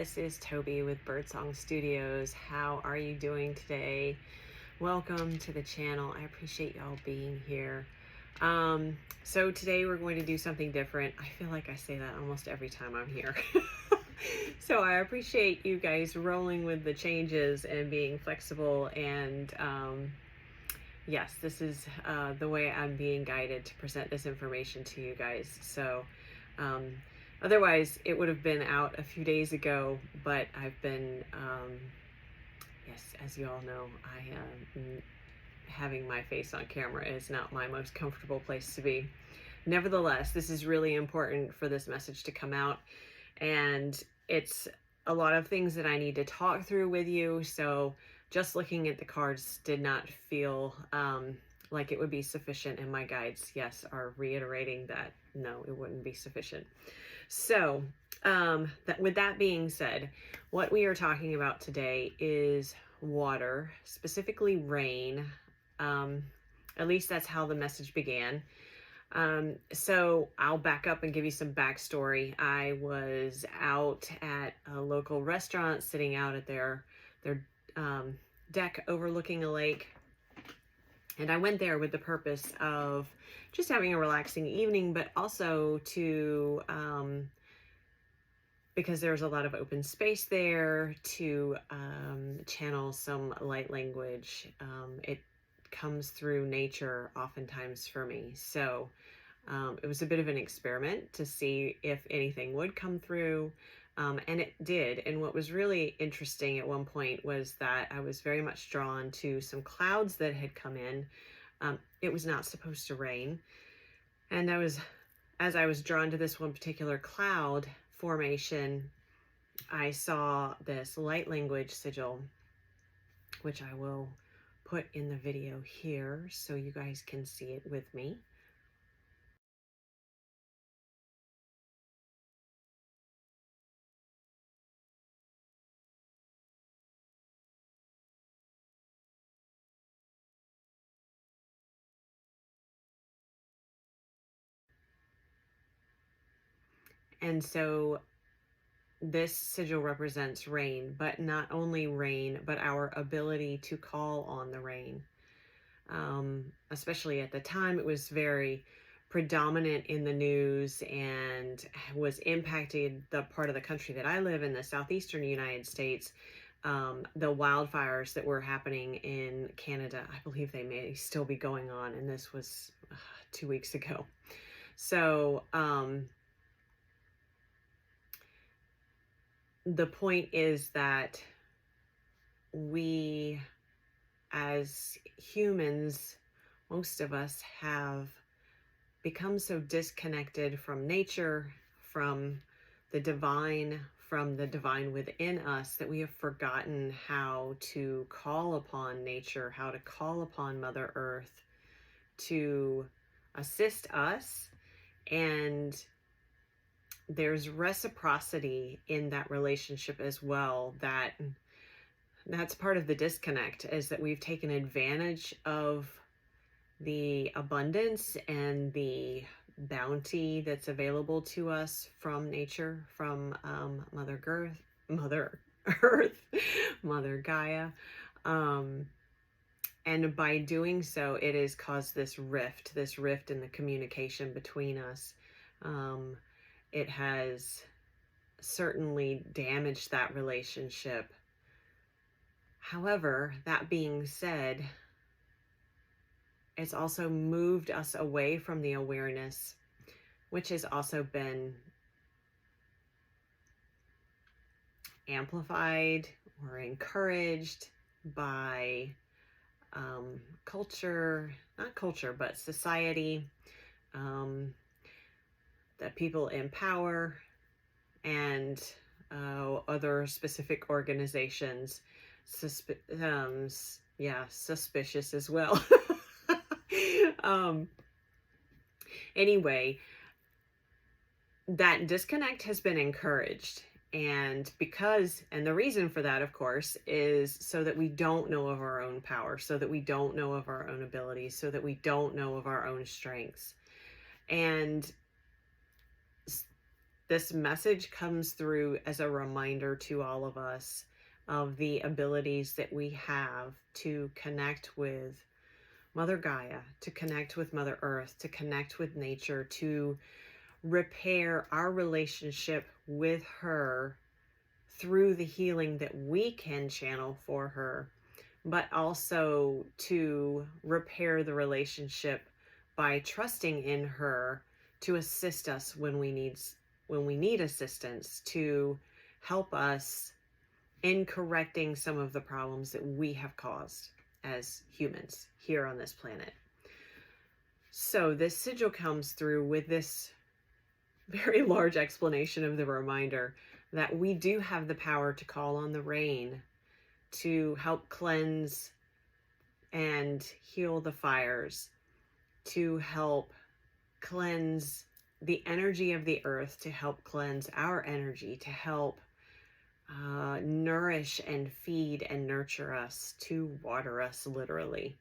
this is Toby with Birdsong Studios. How are you doing today? Welcome to the channel. I appreciate y'all being here. So today we're going to do something different. I feel like I say that almost every time I'm here. So I appreciate you guys rolling with the changes and being flexible, and yes, this is the way I'm being guided to present this information to you guys. So otherwise it would have been out a few days ago, but I've been yes, as you all know, having my face on camera is not my most comfortable place to be. Nevertheless, this is really important for this message to come out, and it's a lot of things that I need to talk through with you. So just looking at the cards did not feel like it would be sufficient, and my guides, yes, are reiterating that no, it wouldn't be sufficient. So with that being said, what we are talking about today is water, specifically rain. At least that's how the message began. So I'll back up and give you some backstory. I was out at a local restaurant, sitting out at their deck overlooking a lake. And I went there with the purpose of just having a relaxing evening, but also to, because there's a lot of open space there, to channel some light language. It comes through nature oftentimes for me. So it was a bit of an experiment to see if anything would come through. And it did. And what was really interesting at one point was that I was very much drawn to some clouds that had come in. It was not supposed to rain. And as I was drawn to this one particular cloud formation, I saw this light language sigil, which I will put in the video here so you guys can see it with me. And so this sigil represents rain, but not only rain, but our ability to call on the rain. Especially at the time, it was very predominant in the news and was impacting the part of the country that I live in, the southeastern United States. The wildfires that were happening in Canada, I believe they may still be going on, and this was 2 weeks ago. So the point is that we, as humans, most of us have become so disconnected from nature, from the divine within us, that we have forgotten how to call upon nature, how to call upon Mother Earth to assist us. And there's reciprocity in that relationship as well. That's part of the disconnect, is that we've taken advantage of the abundance and the bounty that's available to us from nature, from Mother Earth, Mother Gaia. And by doing so, it has caused this rift in the communication between us. It has certainly damaged that relationship. However, that being said, it's also moved us away from the awareness, which has also been amplified or encouraged by not culture, but society, the people in power, and other specific organizations, suspicious as well. Anyway, that disconnect has been encouraged. And the reason for that, of course, is so that we don't know of our own power, so that we don't know of our own abilities, so that we don't know of our own strengths. And this message comes through as a reminder to all of us of the abilities that we have to connect with Mother Gaia, to connect with Mother Earth, to connect with nature, to repair our relationship with her through the healing that we can channel for her, but also to repair the relationship by trusting in her to assist us when we need assistance, to help us in correcting some of the problems that we have caused as humans here on this planet. So this sigil comes through with this very large explanation of the reminder that we do have the power to call on the rain to help cleanse and heal the fires, to help cleanse the energy of the earth, to help cleanse our energy, to help nourish and feed and nurture us, to water us literally.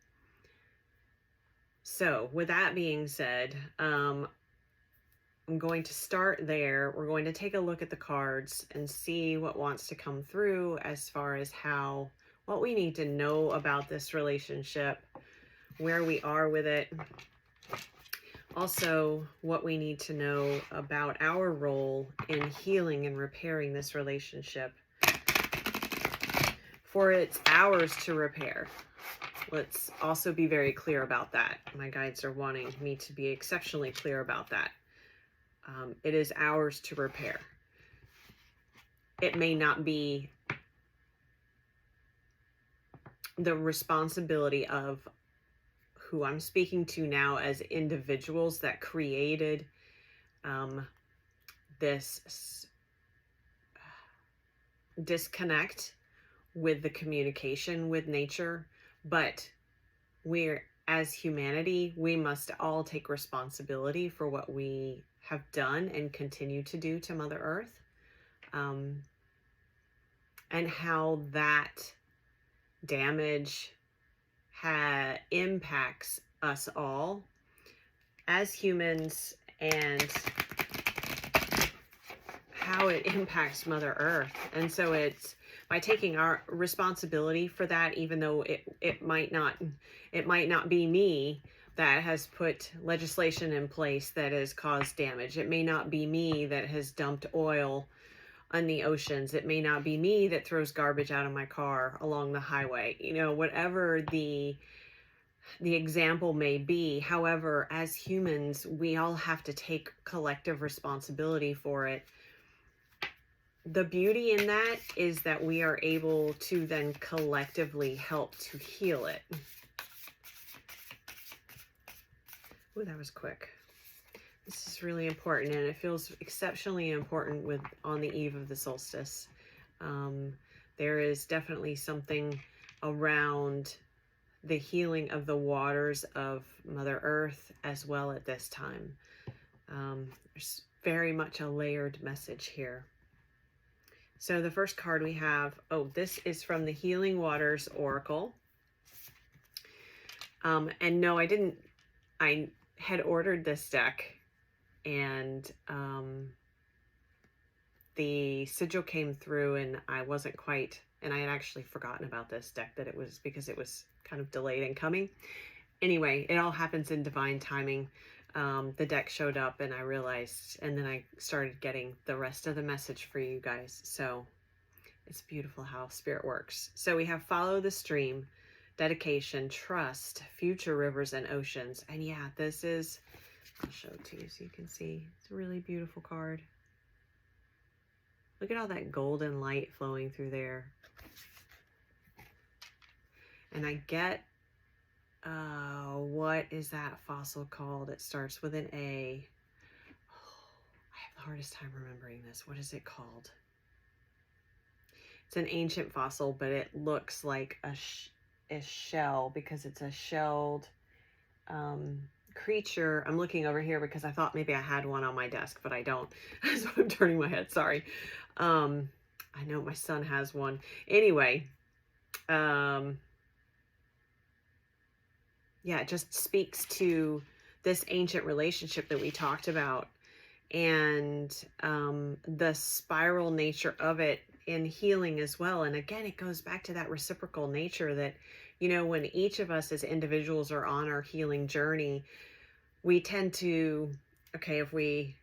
So with that being said, I'm going to start there. We're going to take a look at the cards and see what wants to come through as far as what we need to know about this relationship, where we are with it. Also, what we need to know about our role in healing and repairing this relationship. For it's ours to repair. Let's also be very clear about that. My guides are wanting me to be exceptionally clear about that. It is ours to repair. It may not be the responsibility of who I'm speaking to now as individuals that created this disconnect with the communication with nature, but as humanity, we must all take responsibility for what we have done and continue to do to Mother Earth, and how that damage impacts us all as humans, and how it impacts Mother Earth. And so it's by taking our responsibility for that, even though it might not be me that has put legislation in place that has caused damage. It may not be me that has dumped oil on the oceans. It may not be me that throws garbage out of my car along the highway. Whatever the example may be. However, as humans, we all have to take collective responsibility for it. The beauty in that is that we are able to then collectively help to heal it. Oh, that was quick. This is really important, and it feels exceptionally important on the eve of the solstice. There is definitely something around the healing of the waters of Mother Earth as well at this time. There's very much a layered message here. So the first card we have, this is from the Healing Waters Oracle. And no, I had ordered this deck, and the sigil came through, and I had actually forgotten about this deck, that it was because it was kind of delayed in coming. Anyway, it all happens in divine timing. The deck showed up, and I realized, and then I started getting the rest of the message for you guys. So it's beautiful how Spirit works. So we have Follow the Stream, Dedication, Trust, Future Rivers and Oceans. And yeah, this is, I'll show it to you so you can see. It's a really beautiful card. Look at all that golden light flowing through there. And I get, what is that fossil called? It starts with an A. I have the hardest time remembering this. What is it called? It's an ancient fossil, but it looks like a shell, because it's a shelled creature. I'm looking over here because I thought maybe I had one on my desk, but I don't. So I'm turning my head. Sorry. I know my son has one. Anyway, yeah, it just speaks to this ancient relationship that we talked about. and the spiral nature of it in healing as well. And again, it goes back to that reciprocal nature that, when each of us as individuals are on our healing journey, we tend to, okay, if we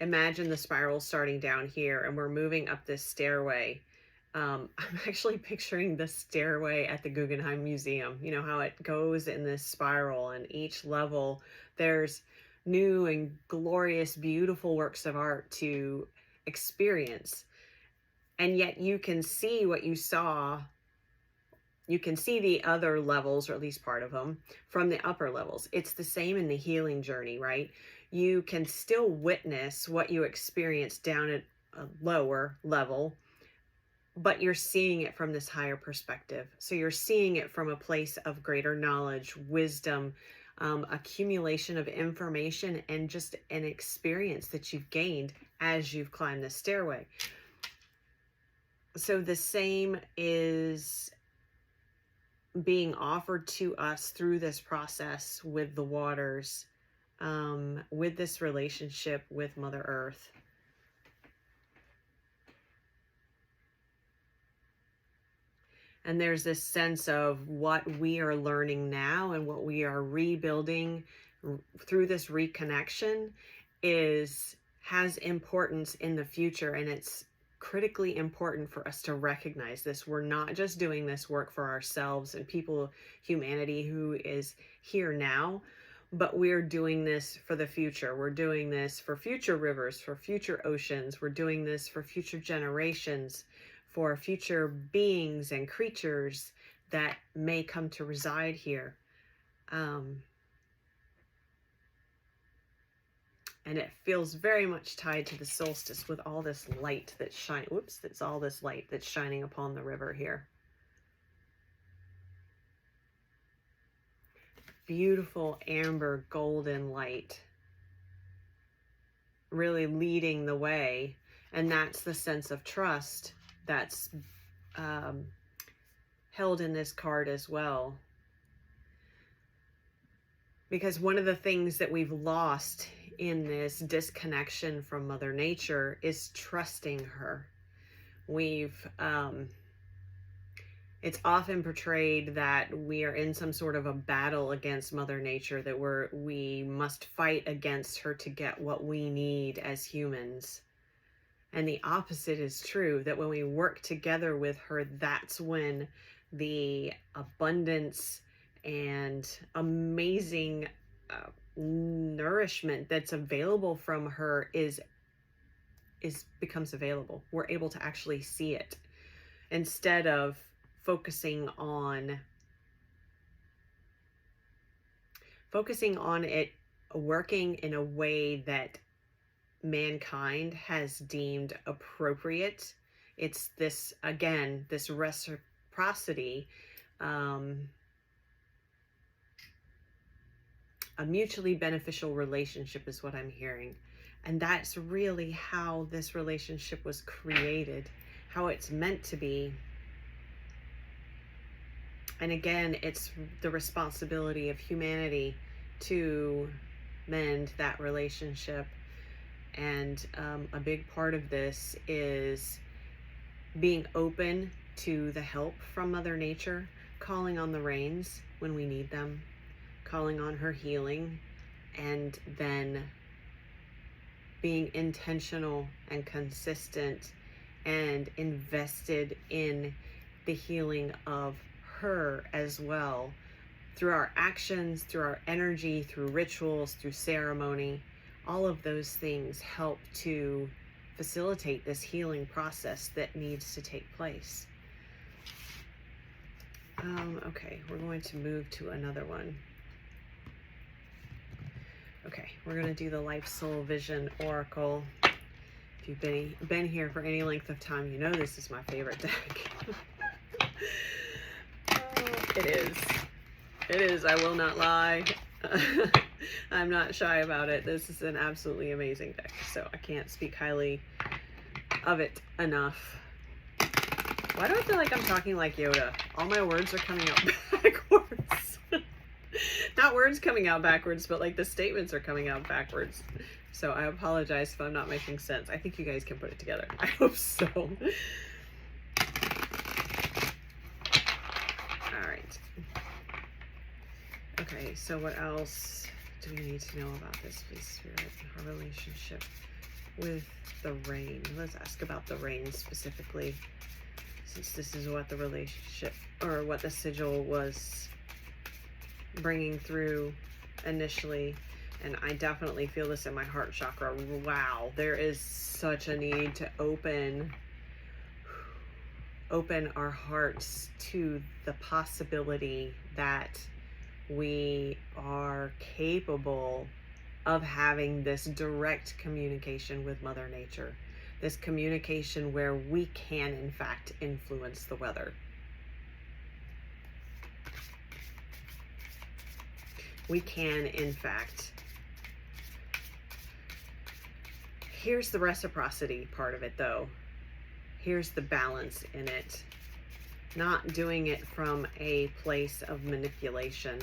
imagine the spiral starting down here and we're moving up this stairway. I'm actually picturing the stairway at the Guggenheim Museum, how it goes in this spiral, and each level there's new and glorious, beautiful works of art to experience. And yet you can see what you saw. You can see the other levels, or at least part of them, from the upper levels. It's the same in the healing journey, right? You can still witness what you experience down at a lower level, but you're seeing it from this higher perspective. So you're seeing it from a place of greater knowledge, wisdom, accumulation of information, and just an experience that you've gained as you've climbed the stairway. So the same is being offered to us through this process with the waters, with this relationship with Mother Earth. And there's this sense of what we are learning now and what we are rebuilding through this reconnection has importance in the future, and it's critically important for us to recognize this. We're not just doing this work for ourselves and humanity who is here now, but we're doing this for the future. We're doing this for future rivers, for future oceans. We're doing this for future generations, for future beings and creatures that may come to reside here. And it feels very much tied to the solstice with all this light that's all this light that's shining upon the river here. Beautiful amber golden light, really leading the way. And that's the sense of trust that's held in this card as well. Because one of the things that we've lost in this disconnection from Mother Nature is trusting her. It's often portrayed that we are in some sort of a battle against Mother Nature, that we must fight against her to get what we need as humans. And the opposite is true, that when we work together with her, that's when the abundance and amazing nourishment that's available from her becomes available. We're able to actually see it instead of focusing on it working in a way that mankind has deemed appropriate. It's this, again, this reciprocity, a mutually beneficial relationship is what I'm hearing. And that's really how this relationship was created, how it's meant to be. And again, it's the responsibility of humanity to mend that relationship. And a big part of this is being open to the help from Mother Nature, calling on the rains when we need them, calling on her healing, and then being intentional and consistent and invested in the healing of her as well, through our actions, through our energy, through rituals, through ceremony. All of those things help to facilitate this healing process that needs to take place. Okay, we're going to move to another one. Okay, we're going to do the Life Soul Vision Oracle. If you've been here for any length of time, you know this is my favorite deck. It is. It is, I will not lie. I'm not shy about it. This is an absolutely amazing deck, so I can't speak highly of it enough. Why do I feel like I'm talking like Yoda? All my words are coming out backwards. Not words coming out backwards, but like the statements are coming out backwards. So I apologize if I'm not making sense. I think you guys can put it together. I hope so. All right. Okay, so what else do we need to know about this, please, Spirit? Our relationship with the rain. Let's ask about the rain specifically, since this is what the relationship, or what the sigil was bringing through initially. And I definitely feel this in my heart chakra. Wow, there is such a need to open our hearts to the possibility that we are capable of having this direct communication with Mother Nature. This communication where we can, in fact, influence the weather. We can, in fact. Here's the reciprocity part of it, though. Here's the balance in it. Not doing it from a place of manipulation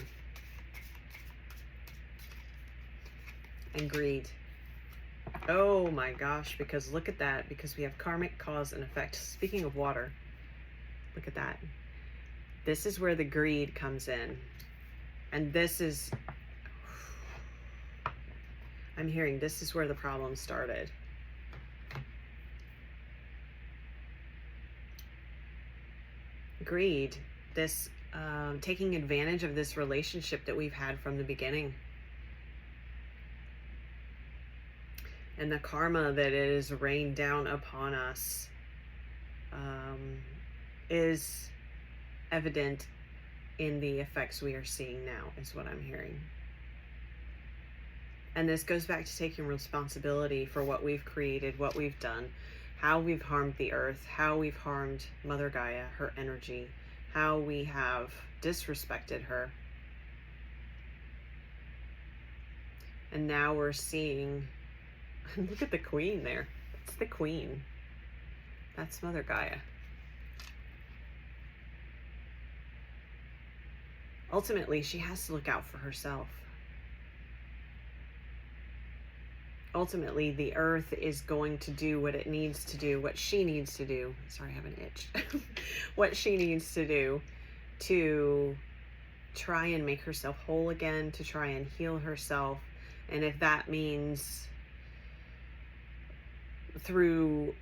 and greed. Oh my gosh, because look at that, because we have karmic cause and effect. Speaking of water, look at that. This is where the greed comes in. And this is, I'm hearing this is where the problem started. Greed, this taking advantage of this relationship that we've had from the beginning. And the karma that is rained down upon us is evident in the effects we are seeing now, is what I'm hearing. And this goes back to taking responsibility for what we've created, what we've done, how we've harmed the earth, how we've harmed Mother Gaia, her energy, how we have disrespected her. And now we're seeing, look at the queen there. That's the queen. That's Mother Gaia. Ultimately, she has to look out for herself. Ultimately, the earth is going to do what it needs to do, what she needs to do. Sorry, I have an itch. What she needs to do to try and make herself whole again, to try and heal herself. And if that means through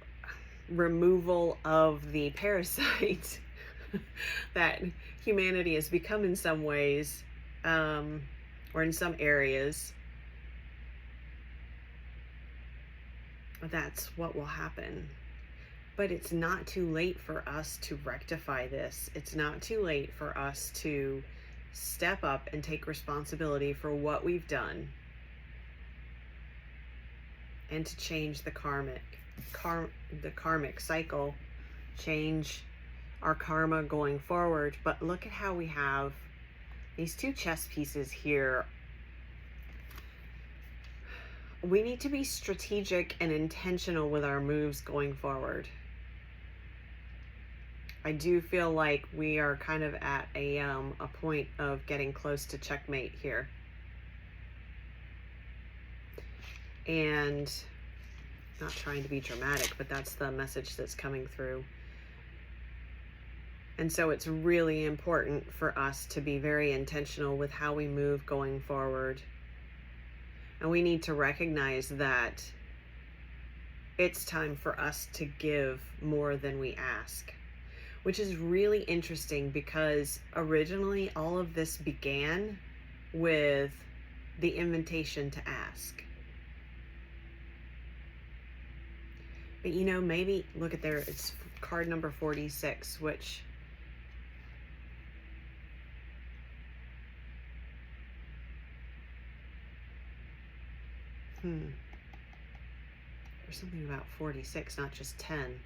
removal of the parasite that humanity has become in some ways, or in some areas, that's what will happen. But it's not too late for us to rectify this. It's not too late for us to step up and take responsibility for what we've done and to change the karmic cycle, change our karma going forward. But look at how we have these two chess pieces here. We need to be strategic and intentional with our moves going forward. I do feel like we are kind of at a point of getting close to checkmate here. And not trying to be dramatic, but that's the message that's coming through. And so it's really important for us to be very intentional with how we move going forward. And we need to recognize that it's time for us to give more than we ask, which is really interesting because originally all of this began with the invitation to ask. But you know, maybe look at there, it's card number 46, which there's something about 46, not just 10.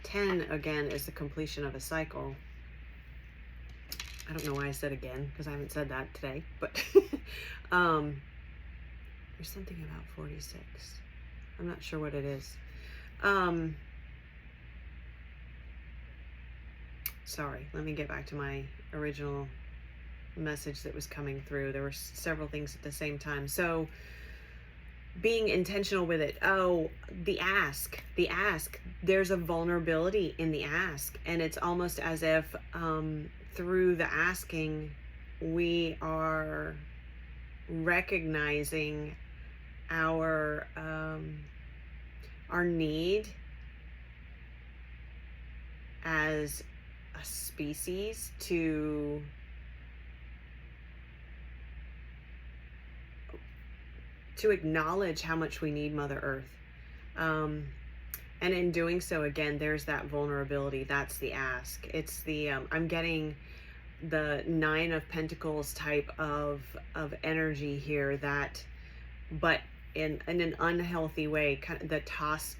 10 again is the completion of a cycle. I don't know why I said again, because I haven't said that today, but there's something about 46. I'm not sure what it is. Sorry, let me get back to my original message that was coming through. There were several things at the same time. So being intentional with it. Oh, the ask, there's a vulnerability in the ask, and it's almost as if through the asking we are recognizing our need as a species to acknowledge how much we need Mother Earth. And in doing so, again, there's that vulnerability. That's the ask. It's the, I'm getting the Nine of Pentacles type of energy here, that, but in an unhealthy way, kind of the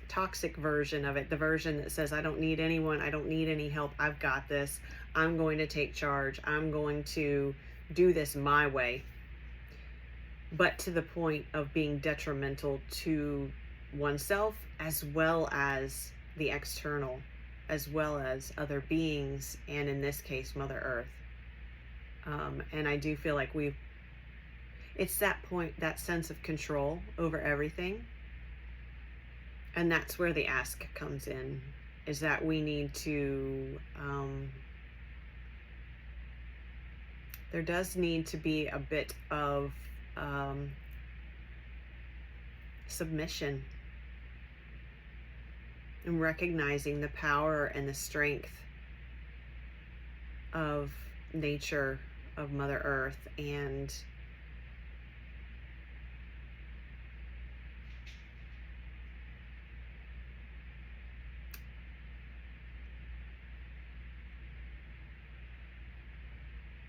toxic version of it, the version that says, I don't need anyone, I don't need any help, I've got this, I'm going to take charge, I'm going to do this my way. But to the point of being detrimental to oneself, as well as the external, as well as other beings, and in this case, Mother Earth. And I do feel like it's that point, that sense of control over everything. And that's where the ask comes in, is that we need to, there does need to be a bit of submission, and recognizing the power and the strength of nature, of Mother Earth, and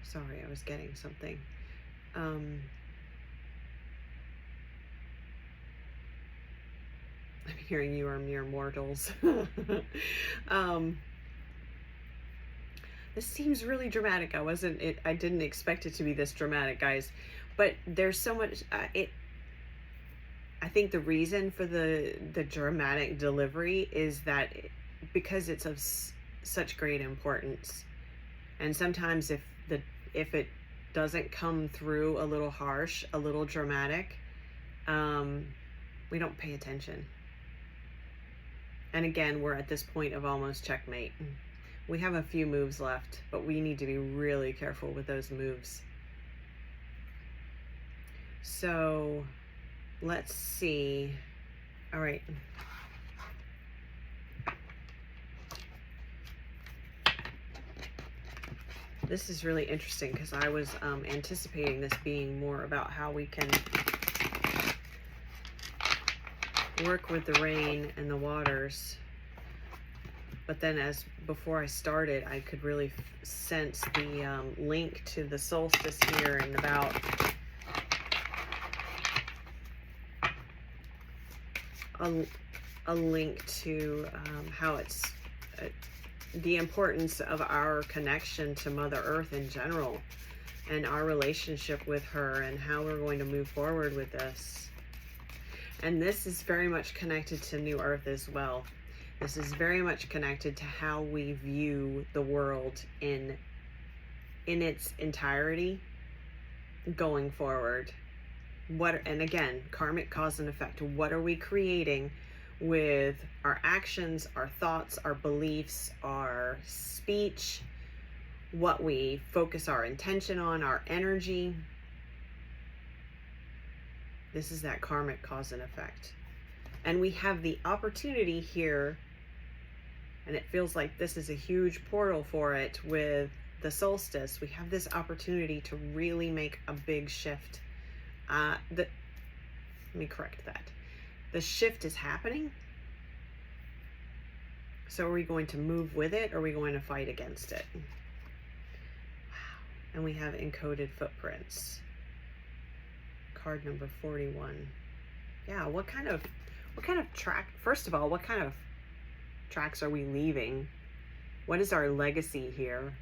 sorry, I was getting something. I'm hearing you are mere mortals. This seems really dramatic. I didn't expect it to be this dramatic, guys. But there's so much, I think the reason for the dramatic delivery is that because it's of such great importance. And sometimes if it doesn't come through a little harsh, a little dramatic, we don't pay attention. And again, we're at this point of almost checkmate. We have a few moves left, but we need to be really careful with those moves. So let's see. All right. This is really interesting because I was anticipating this being more about how we can work with the rain and the waters. But then before I started, I could really sense the link to the solstice here, and about a link to how it's the importance of our connection to Mother Earth in general, and our relationship with her, and how we're going to move forward with this. And this is very much connected to New Earth as well. This is very much connected to how we view the world in its entirety going forward. And again, karmic cause and effect. What are we creating with our actions, our thoughts, our beliefs, our speech, what we focus our intention on, our energy? This is that karmic cause and effect. And we have the opportunity here, and it feels like this is a huge portal for it with the solstice. We have this opportunity to really make a big shift. Let me correct that. The shift is happening. So are we going to move with it, or are we going to fight against it? Wow. And we have encoded footprints. Card number 41. Yeah, what kind of track, first of all, what kind of tracks are we leaving? What is our legacy here?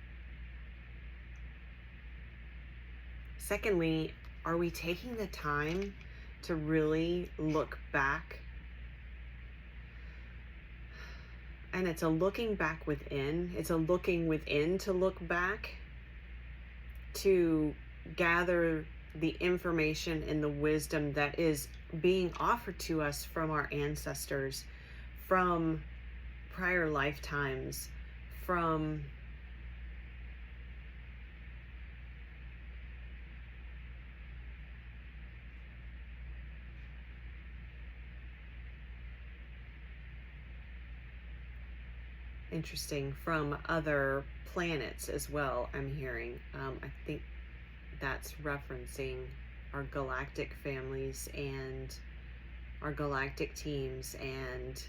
Secondly, are we taking the time to really look back? And it's a looking back within. It's a looking within to look back, to gather the information and the wisdom that is being offered to us from our ancestors, from prior lifetimes, from interesting, from other planets as well, I'm hearing. I think that's referencing our galactic families and our galactic teams, and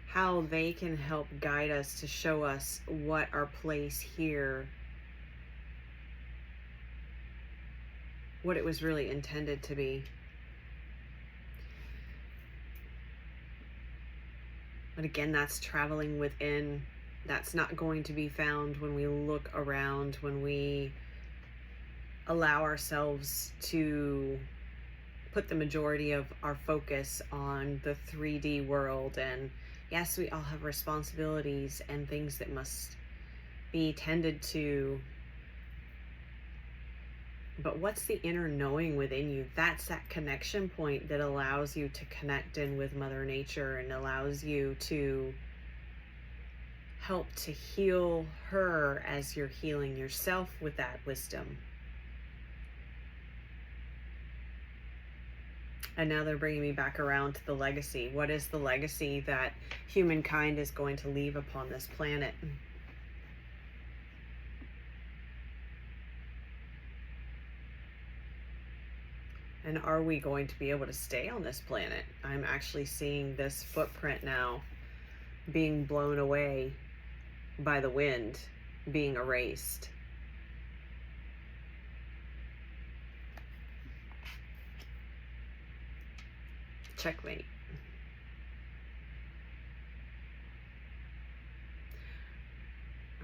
how they can help guide us to show us what our place here, what it was really intended to be. But again, that's traveling within. That's not going to be found when we look around, when we allow ourselves to put the majority of our focus on the 3D world. And yes, we all have responsibilities and things that must be tended to. But what's the inner knowing within you? That's that connection point that allows you to connect in with Mother Nature and allows you to help to heal her as you're healing yourself with that wisdom. And now they're bringing me back around to the legacy. What is the legacy that humankind is going to leave upon this planet? And are we going to be able to stay on this planet? I'm actually seeing this footprint now being blown away by the wind, being erased. Checkmate.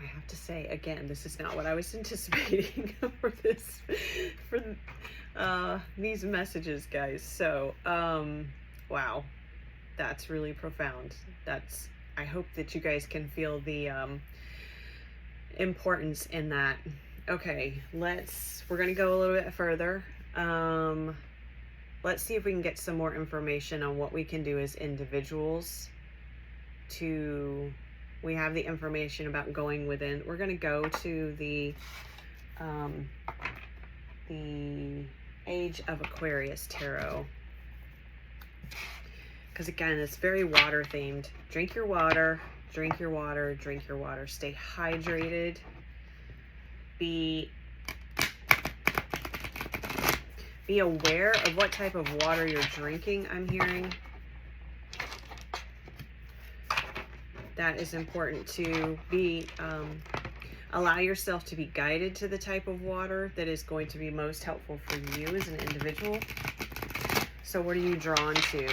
I have to say, again, this is not what I was anticipating for these messages, guys. So, wow, that's really profound. I hope that you guys can feel the importance in that. Okay, we're gonna go a little bit further. Let's see if we can get some more information on what we can do as individuals we have the information about going within. We're going to go to the Age of Aquarius Tarot. Because again, it's very water themed. Drink your water, drink your water, drink your water. Stay hydrated. Be aware of what type of water you're drinking, I'm hearing. That is important to be, allow yourself to be guided to the type of water that is going to be most helpful for you as an individual. So what are you drawn to?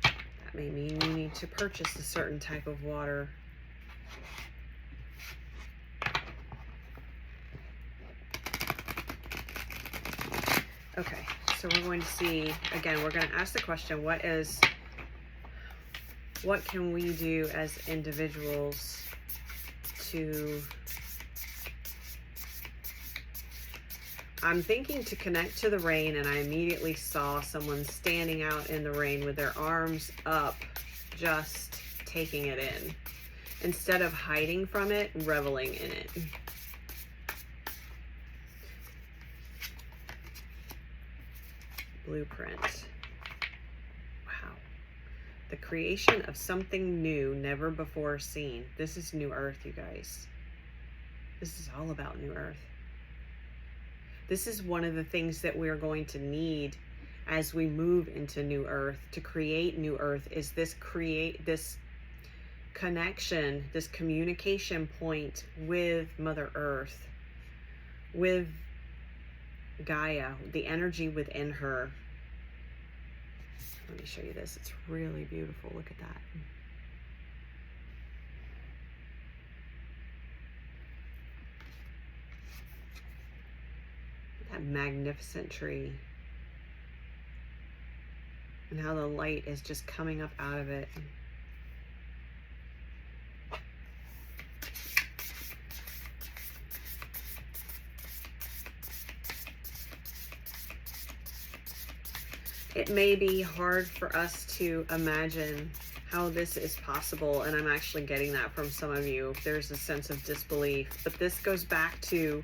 That may mean you need to purchase a certain type of water. Okay, so we're going to see, again, we're going to ask the question, what can we do as individuals to, I'm thinking to connect to the rain, and I immediately saw someone standing out in the rain with their arms up, just taking it in. Instead of hiding from it, reveling in it. Blueprint. Wow. The creation of something new, never before seen. This is New Earth, you guys. This is all about New Earth. This is one of the things that we're going to need as we move into New Earth, to create New Earth, is this connection, this communication point with Mother Earth, with Gaia, the energy within her. Let me show you this. It's really beautiful. Look at that. That magnificent tree, and how the light is just coming up out of it. It may be hard for us to imagine how this is possible, and I'm actually getting that from some of you. There's a sense of disbelief, but this goes back to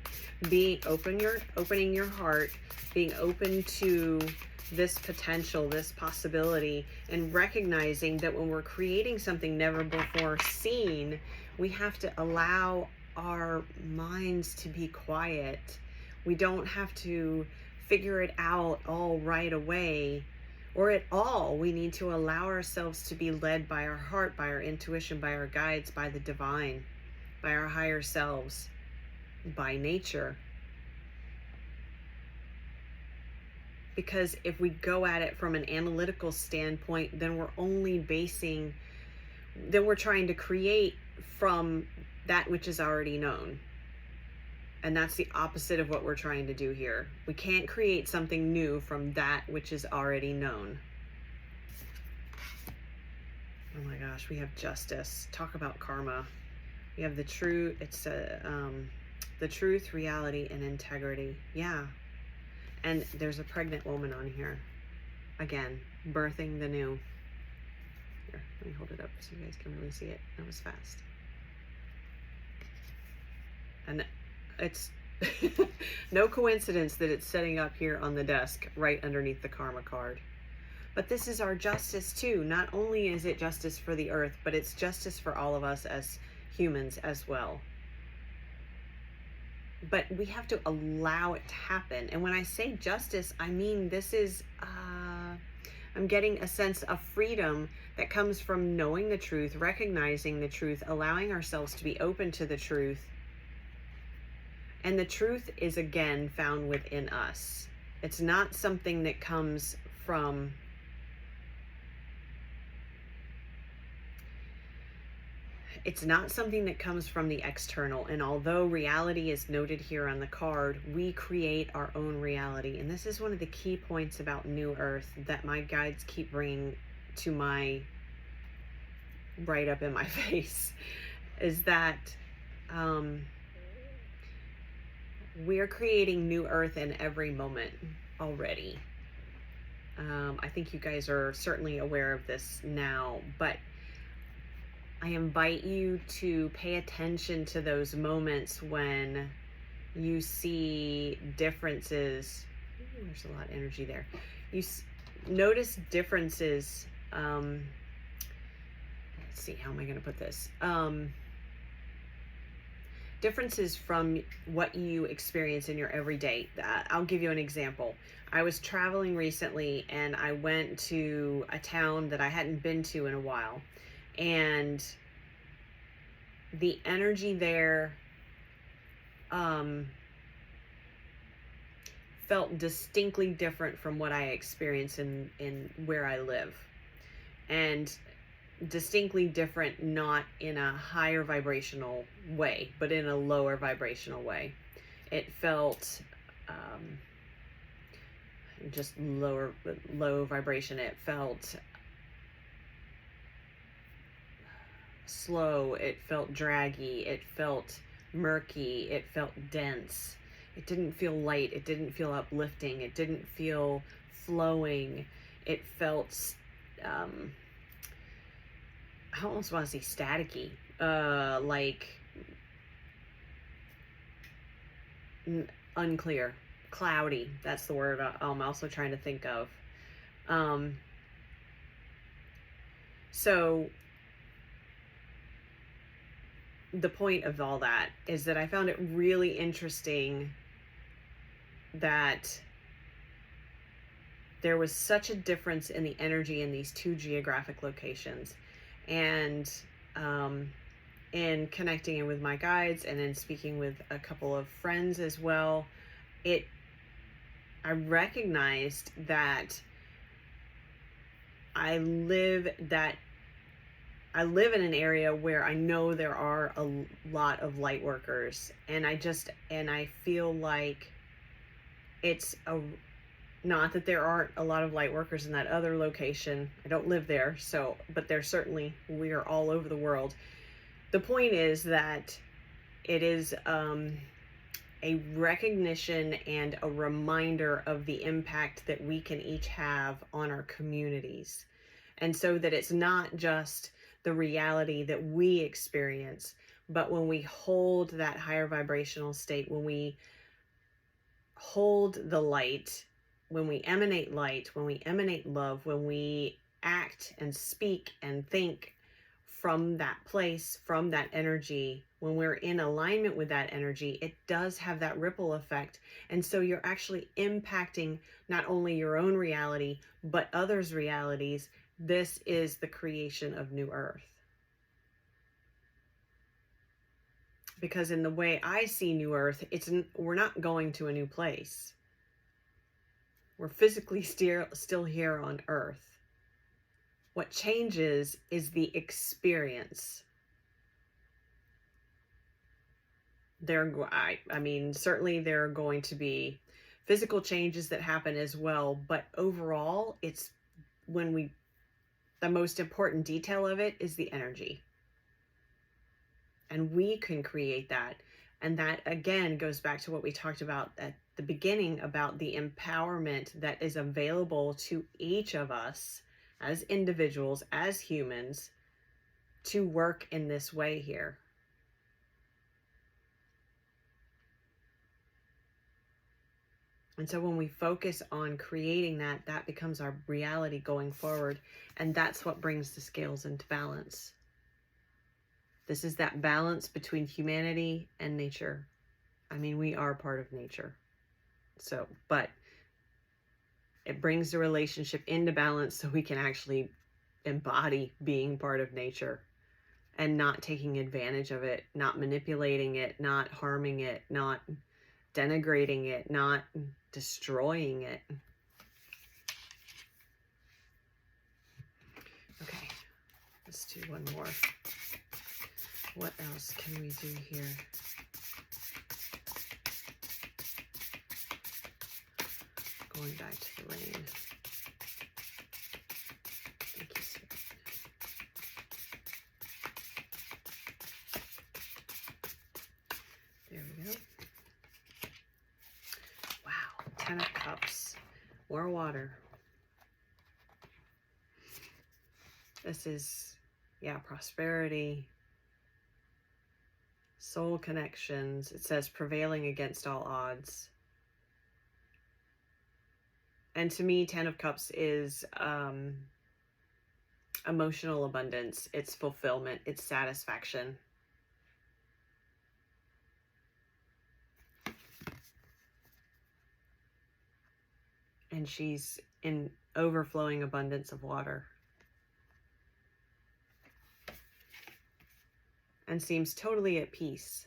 opening your heart, being open to this potential, this possibility, and recognizing that when we're creating something never before seen, we have to allow our minds to be quiet. We don't have to figure it out all right away or at all. We need to allow ourselves to be led by our heart, by our intuition, by our guides, by the divine, by our higher selves, by nature. Because if we go at it from an analytical standpoint, then we're trying to create from that which is already known. And that's the opposite of what we're trying to do here. We can't create something new from that which is already known. Oh my gosh, we have justice. Talk about karma. We have the truth. It's the truth, reality, and integrity. Yeah. And there's a pregnant woman on here. Again, birthing the new. Here, let me hold it up so you guys can really see it. That was fast. And it's no coincidence that it's setting up here on the desk right underneath the karma card. But this is our justice too. Not only is it justice for the earth, but it's justice for all of us as humans as well. But we have to allow it to happen. And when I say justice, I mean this is, I'm getting a sense of freedom that comes from knowing the truth, recognizing the truth, allowing ourselves to be open to the truth. And the truth is, again, found within us. It's not something that comes from the external. And although reality is noted here on the card, we create our own reality. And this is one of the key points about New Earth that my guides keep bringing to my, right up in my face, is that we're creating New Earth in every moment already. I think you guys are certainly aware of this now, but I invite you to pay attention to those moments when you see differences. Ooh, there's a lot of energy there. Notice differences. Let's see, how am I going to put this? Differences from what you experience in your everyday. I'll give you an example. I was traveling recently and I went to a town that I hadn't been to in a while. And the energy there felt distinctly different from what I experience in where I live. And distinctly different, not in a higher vibrational way, but in a lower vibrational way. It felt just low vibration. It felt slow, it felt draggy, it felt murky, it felt dense. It didn't feel light, it didn't feel uplifting, it didn't feel flowing. It felt I almost want to say staticky, like unclear, cloudy. That's the word I'm also trying to think of. So the point of all that is that I found it really interesting that there was such a difference in the energy in these two geographic locations. And in connecting in with my guides and in speaking with a couple of friends as well, I recognized that I live in an area where I know there are a lot of light workers, and I feel like it's a, not that there aren't a lot of light workers in that other location. I don't live there, so, but there's certainly, we are all over the world. The point is that it is a recognition and a reminder of the impact that we can each have on our communities. And so that it's not just the reality that we experience, but when we hold that higher vibrational state, when we hold the light, when we emanate light, when we emanate love, when we act and speak and think from that place, from that energy, when we're in alignment with that energy, it does have that ripple effect. And so you're actually impacting not only your own reality, but others' realities. This is the creation of New Earth. Because in the way I see New Earth, we're not going to a new place. We're physically still here on Earth. What changes is the experience. I mean, certainly there are going to be physical changes that happen as well, but overall, it's the most important detail of it is the energy. And we can create that. And that again goes back to what we talked about at the beginning about the empowerment that is available to each of us as individuals, as humans, to work in this way here. And so when we focus on creating that, that becomes our reality going forward. And that's what brings the scales into balance. This is that balance between humanity and nature. I mean, we are part of nature. So, but it brings the relationship into balance so we can actually embody being part of nature and not taking advantage of it, not manipulating it, not harming it, not denigrating it, not destroying it. Okay, let's do one more. What else can we do here? Going back to the rain. Thank you, Spirit. There we go. Wow, 10 of Cups. More water. This is, yeah, prosperity. Soul connections. It says prevailing against all odds. And to me, 10 of Cups is emotional abundance. It's fulfillment. It's satisfaction. And she's in overflowing abundance of water. And seems totally at peace.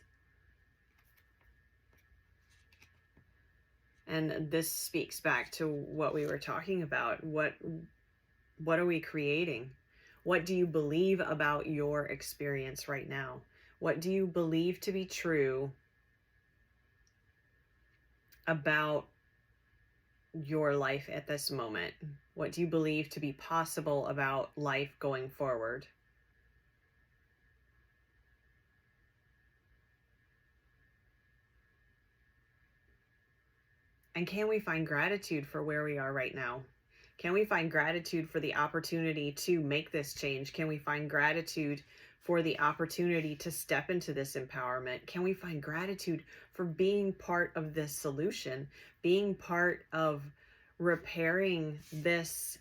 And this speaks back to what we were talking about. What are we creating? What do you believe about your experience right now? What do you believe to be true about your life at this moment? What do you believe to be possible about life going forward? And can we find gratitude for where we are right now? Can we find gratitude for the opportunity to make this change? Can we find gratitude for the opportunity to step into this empowerment? Can we find gratitude for being part of this solution, being part of repairing this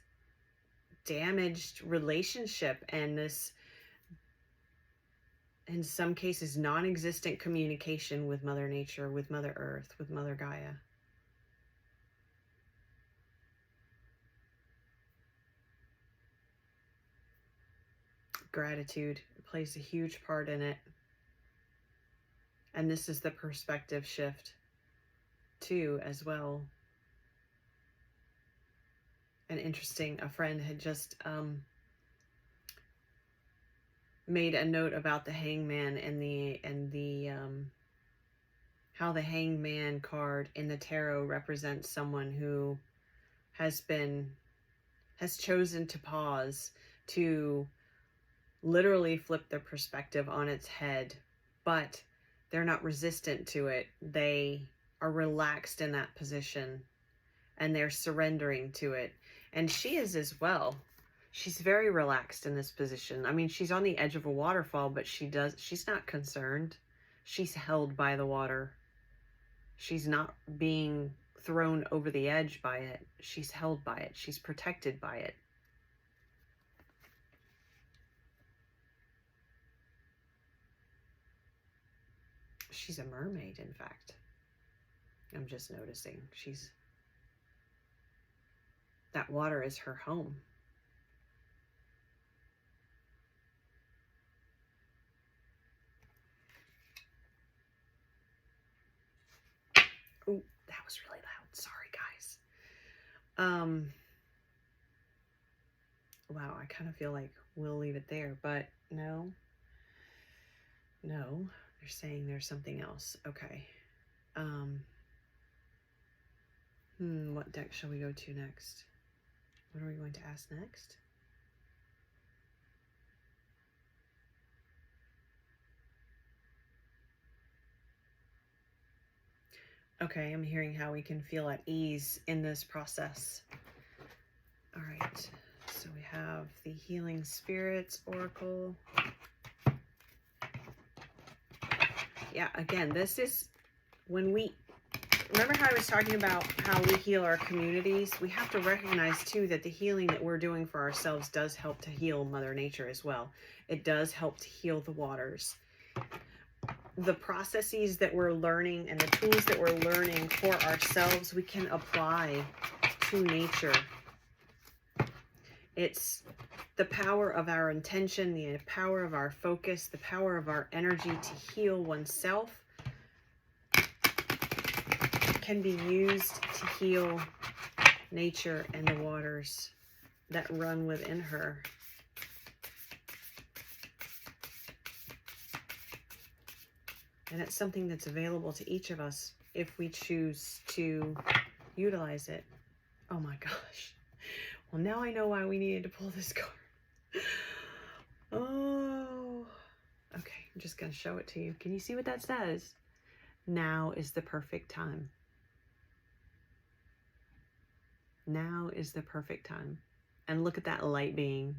damaged relationship and this, in some cases, non-existent communication with Mother Nature, with Mother Earth, with Mother Gaia? Gratitude plays a huge part in it. And this is the perspective shift too, as well. And interesting, a friend had just made a note about the hangman and the how the Hanged Man card in the tarot represents someone who has chosen to pause, to literally flip their perspective on its head, but they're not resistant to it. They are relaxed in that position and they're surrendering to it. And she is as well. She's very relaxed in this position. I mean, she's on the edge of a waterfall, but she's not concerned. She's held by the water. She's not being thrown over the edge by it. She's held by it. She's protected by it. She's a mermaid, in fact. I'm just noticing. That water is her home. Oh, that was really loud. Sorry, guys. Wow, I kind of feel like we'll leave it there, but no. No, they're saying there's something else. Okay. What deck shall we go to next? What are we going to ask next? Okay, I'm hearing how we can feel at ease in this process. All right, so we have the Healing Spirits Oracle. Yeah, again, this is when we... Remember how I was talking about how we heal our communities? We have to recognize, too, that the healing that we're doing for ourselves does help to heal Mother Nature as well. It does help to heal the waters. The processes that we're learning and the tools that we're learning for ourselves, we can apply to nature. It's the power of our intention, the power of our focus, the power of our energy to heal oneself can be used to heal nature and the waters that run within her. And it's something that's available to each of us if we choose to utilize it. Oh my gosh. Well, now I know why we needed to pull this card. Oh. Okay, I'm just going to show it to you. Can you see what that says? Now is the perfect time. Now is the perfect time. And look at that light being.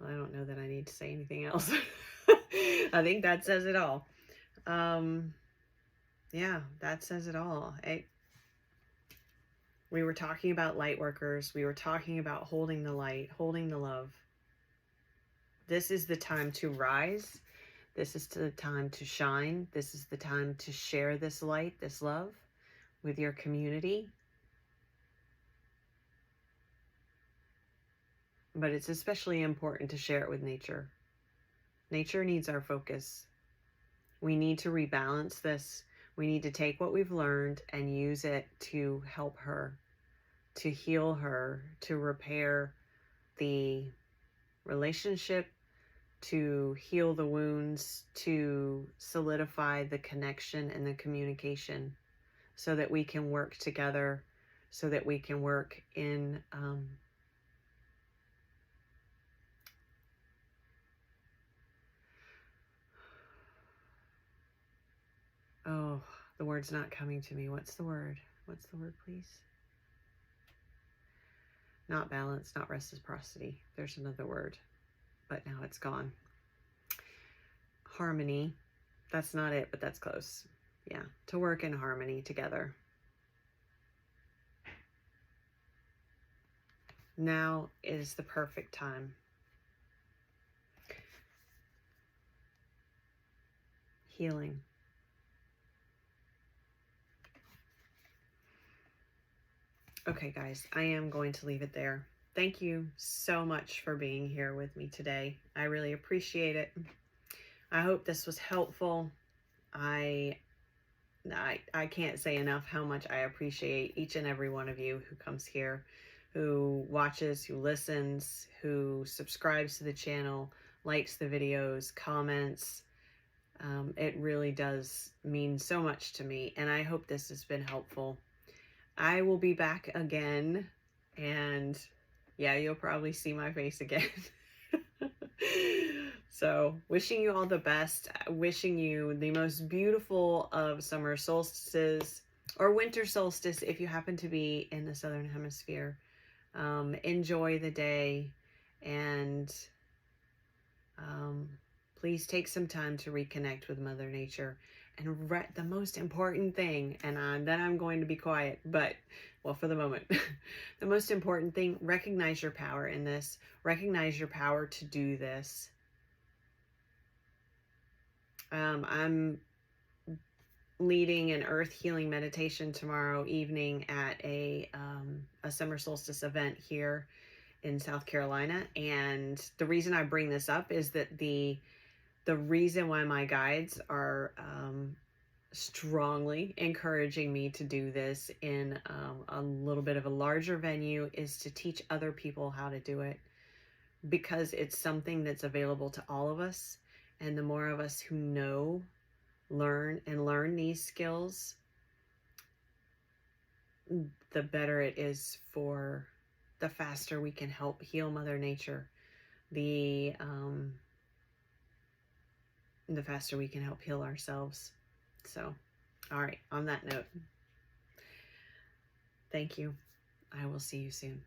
Well, I don't know that I need to say anything else. I think that says it all. Yeah, that says it all. We were talking about light workers. We were talking about holding the light, holding the love. This is the time to rise. This is the time to shine. This is the time to share this light, this love with your community. But it's especially important to share it with nature. Nature needs our focus. We need to rebalance this. We need to take what we've learned and use it to help her, to heal her, to repair the relationship, to heal the wounds, to solidify the connection and the communication so that we can work together, so that we can work in oh, the word's not coming to me. What's the word? What's the word, please? Not balance, not reciprocity. There's another word, but now it's gone. Harmony. That's not it, but that's close. Yeah, to work in harmony together. Now is the perfect time. Healing. Okay, guys, I am going to leave it there. Thank you so much for being here with me today. I really appreciate it. I hope this was helpful. I I can't say enough how much I appreciate each and every one of you who comes here, who watches, who listens, who subscribes to the channel, likes the videos, comments. It really does mean so much to me, and I hope this has been helpful. I will be back again, and yeah, you'll probably see my face again. So, wishing you all the best, wishing you the most beautiful of summer solstices, or winter solstice if you happen to be in the southern hemisphere. Enjoy the day, and please take some time to reconnect with Mother Nature. And the most important thing, and then I'm going to be quiet, but, well, for the moment, the most important thing, recognize your power in this. Recognize your power to do this. I'm leading an earth healing meditation tomorrow evening at a summer solstice event here in South Carolina. And the reason I bring this up is that the reason why my guides are strongly encouraging me to do this in a little bit of a larger venue is to teach other people how to do it, because it's something that's available to all of us. And the more of us who know, learn these skills, the better it is for the faster we can help heal Mother Nature, the faster we can help heal ourselves. So, all right, on that note, thank you. I will see you soon.